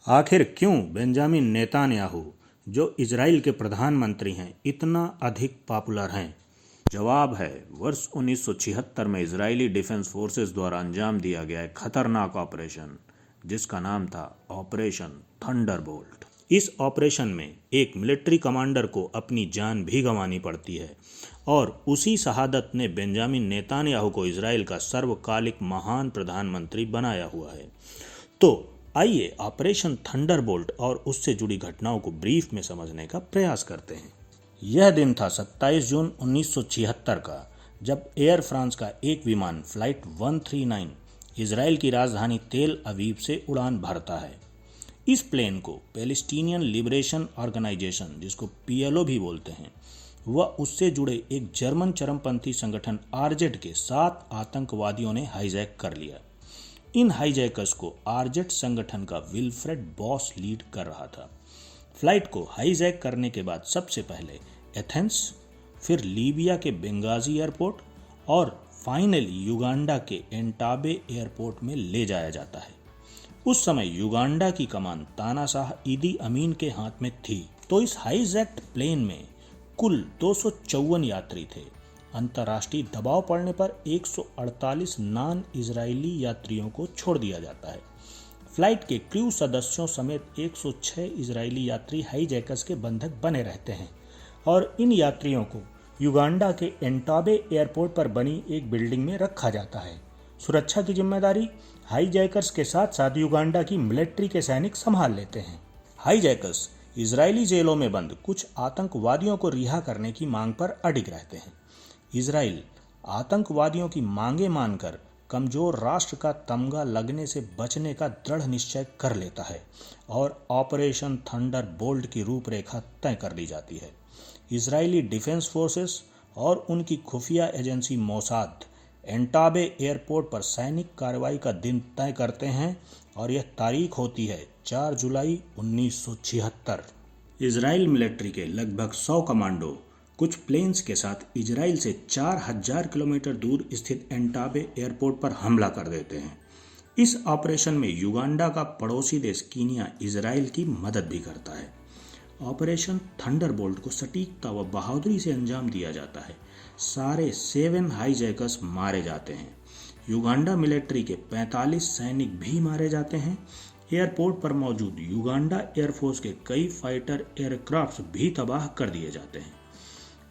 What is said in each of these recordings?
आखिर क्यों Benjamin Netanyahu, जो इजराइल के प्रधानमंत्री हैं, इतना अधिक पॉपुलर हैं? जवाब है, वर्ष 1976 में इजरायली डिफेंस फोर्सेस द्वारा अंजाम दिया गया एक खतरनाक ऑपरेशन, जिसका नाम था ऑपरेशन थंडरबोल्ट। इस ऑपरेशन में एक मिलिट्री कमांडर को अपनी जान भी गंवानी पड़ती है और उसी शहादत ने बेंजामिन नेतान्याहू को इजराइल का सर्वकालिक महान प्रधानमंत्री बनाया हुआ है। तो आइए ऑपरेशन थंडरबोल्ट और उससे जुड़ी घटनाओं को ब्रीफ में समझने का प्रयास करते हैं। यह दिन था 27 जून 1976 का, जब एयर फ्रांस का एक विमान फ्लाइट 139 इजराइल की राजधानी तेल अवीव से उड़ान भरता है। इस प्लेन को पैलेस्टीनियन लिबरेशन ऑर्गेनाइजेशन, जिसको PLO भी बोलते हैं, व उससे जुड़े एक जर्मन चरमपंथी संगठन RZ के 7 आतंकवादियों ने हाईजैक कर लिया। इन हाईजैकर्स को RZ संगठन का विल्फ्रेड बॉस लीड कर रहा था। फ्लाइट को हाईजैक करने के बाद सबसे पहले एथेंस, फिर लीबिया के बेंगाजी एयरपोर्ट और फाइनली युगांडा के एंटाबे एयरपोर्ट में ले जाया जाता है। उस समय युगांडा की कमान तानाशाह ईदी अमीन के हाथ में थी। तो इस हाईजैक्ड प्लेन में कुल 254 यात्री थे। अंतर्राष्ट्रीय दबाव पड़ने पर 148 नॉन इजरायली यात्रियों को छोड़ दिया जाता है। फ्लाइट के क्रू सदस्यों समेत 106 इजरायली यात्री हाईजैकर्स के बंधक बने रहते हैं और इन यात्रियों को युगांडा के एंटाबे एयरपोर्ट पर बनी एक बिल्डिंग में रखा जाता है। सुरक्षा की जिम्मेदारी हाईजैकर्स के साथ साथ युगांडा की मिलिट्री के सैनिक संभाल लेते हैं। हाईजैकर्स इजरायली जेलों में बंद कुछ आतंकवादियों को रिहा करने की मांग पर अडिग रहते हैं। इजराइल आतंकवादियों की मांगे मानकर कमजोर राष्ट्र का तमगा लगने से बचने का दृढ़ निश्चय कर लेता है और ऑपरेशन थंडरबोल्ट की रूपरेखा तय कर दी जाती है। इजरायली डिफेंस फोर्सेस और उनकी खुफिया एजेंसी मोसाद एंटाबे एयरपोर्ट पर सैनिक कार्रवाई का दिन तय करते हैं और यह तारीख होती है 4 जुलाई 1976। इजराइल मिलिट्री के लगभग 100 कमांडो कुछ प्लेन्स के साथ इजराइल से 4000 किलोमीटर दूर स्थित एंटाबे एयरपोर्ट पर हमला कर देते हैं। इस ऑपरेशन में युगांडा का पड़ोसी देश कीनिया इजराइल की मदद भी करता है। ऑपरेशन थंडरबोल्ट को सटीकता व बहादुरी से अंजाम दिया जाता है। सारे 7 हाईजैकर्स मारे जाते हैं। युगांडा मिलिट्री के 45 सैनिक भी मारे जाते हैं। एयरपोर्ट पर मौजूद युगांडा एयरफोर्स के कई फाइटर एयरक्राफ्ट भी तबाह कर दिए जाते हैं।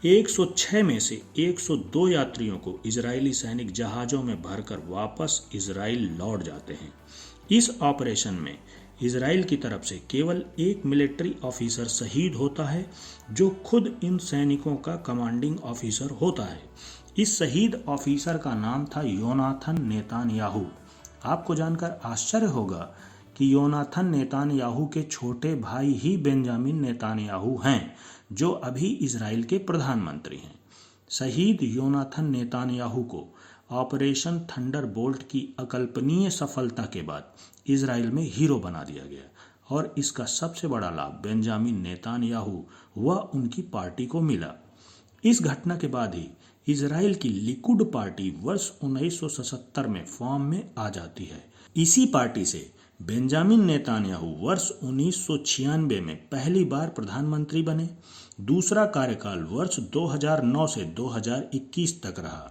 106 में से 102 यात्रियों को इजरायली सैनिक जहाज़ों में भरकर वापस इजराइल लौट जाते हैं। इस ऑपरेशन में इजराइल की तरफ से केवल एक मिलिट्री ऑफिसर शहीद होता है, जो खुद इन सैनिकों का कमांडिंग ऑफिसर होता है। इस शहीद ऑफिसर का नाम था योनाथन नेतान्याहू। आपको जानकर आश्चर्य होगा कि योनाथन नेतान्याहू के छोटे भाई ही बेंजामिन नेतान्याहू हैं, जो अभी इजराइल के प्रधानमंत्री हैं। शहीद योनाथन नेतान्याहू को ऑपरेशन थंडरबोल्ट की अकल्पनीय सफलता के बाद इजराइल में हीरो बना दिया गया और इसका सबसे बड़ा लाभ बेंजामिन नेतान्याहू व उनकी पार्टी को मिला। इस घटना के बाद ही इजराइल की लिकुड पार्टी वर्ष 1977 में फॉर्म में आ जाती है। इसी पार्टी से बेंजामिन नेतान्याहू वर्ष 1996 में पहली बार प्रधानमंत्री बने। दूसरा कार्यकाल वर्ष 2009 से 2021 तक रहा।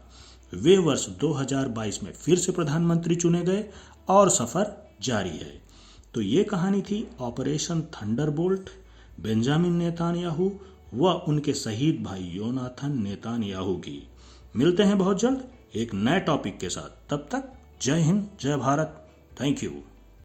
वे वर्ष 2022 में फिर से प्रधानमंत्री चुने गए और सफर जारी है। तो ये कहानी थी ऑपरेशन थंडरबोल्ट, बेंजामिन नेतान्याहू व उनके शहीद भाई योनाथन नेतान्याहू की। मिलते हैं बहुत जल्द एक नए टॉपिक के साथ। तब तक जय हिंद, जय भारत। Thank you.